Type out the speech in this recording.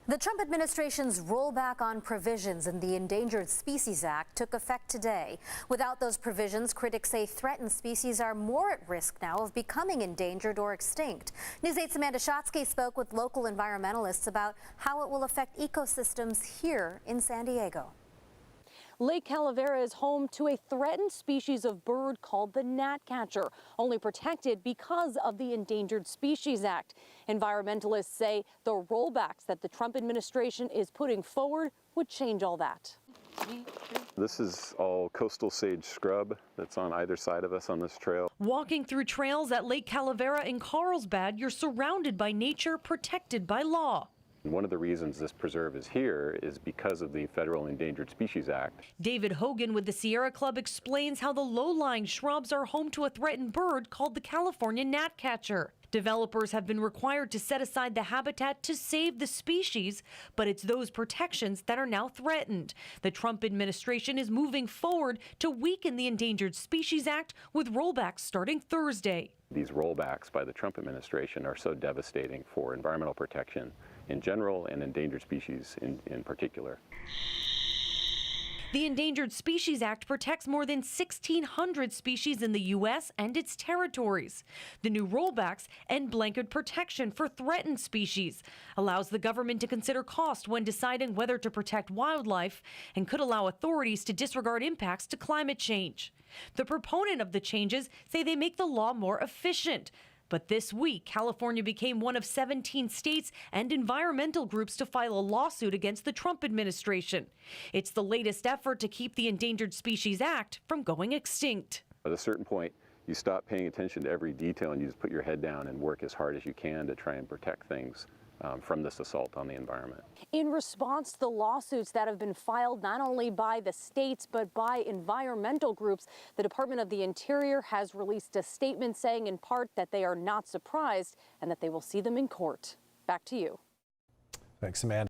The Trump administration's rollback on provisions in the Endangered Species Act took effect today. Without those provisions, critics say threatened species are more at risk now of becoming endangered or extinct. News 8's Amanda Shotsky spoke with local environmentalists about how it will affect ecosystems here in San Diego. Lake Calavera is home to a threatened species of bird called the gnatcatcher, only protected because of the Endangered Species Act. Environmentalists say the rollbacks that the Trump administration is putting forward would change all that. This is all coastal sage scrub that's on either side of us on this trail. Walking through trails at Lake Calavera in Carlsbad, you're surrounded by nature, protected by law. One of the reasons this preserve is here is because of the Federal Endangered Species Act. David Hogan with the Sierra Club explains how the low-lying shrubs are home to a threatened bird called the California gnatcatcher. Developers have been required to set aside the habitat to save the species, but it's those protections that are now threatened. The Trump administration is moving forward to weaken the Endangered Species Act with rollbacks starting Thursday. These rollbacks by the Trump administration are so devastating for environmental protection in general and endangered species in particular. The Endangered Species Act protects more than 1,600 species in the U.S. and its territories. The new rollbacks end blanket protection for threatened species, allows the government to consider cost when deciding whether to protect wildlife, and could allow authorities to disregard impacts to climate change. The proponent of the changes say they make the law more efficient. But this week, California became one of 17 states and environmental groups to file a lawsuit against the Trump administration. It's the latest effort to keep the Endangered Species Act from going extinct. At a certain point, you stop paying attention to every detail and you just put your head down and work as hard as you can to try and protect things from this assault on the environment. In response to the lawsuits that have been filed not only by the states but by environmental groups, the Department of the Interior has released a statement saying in part that they are not surprised and that they will see them in court. Back to you. Thanks, Amanda.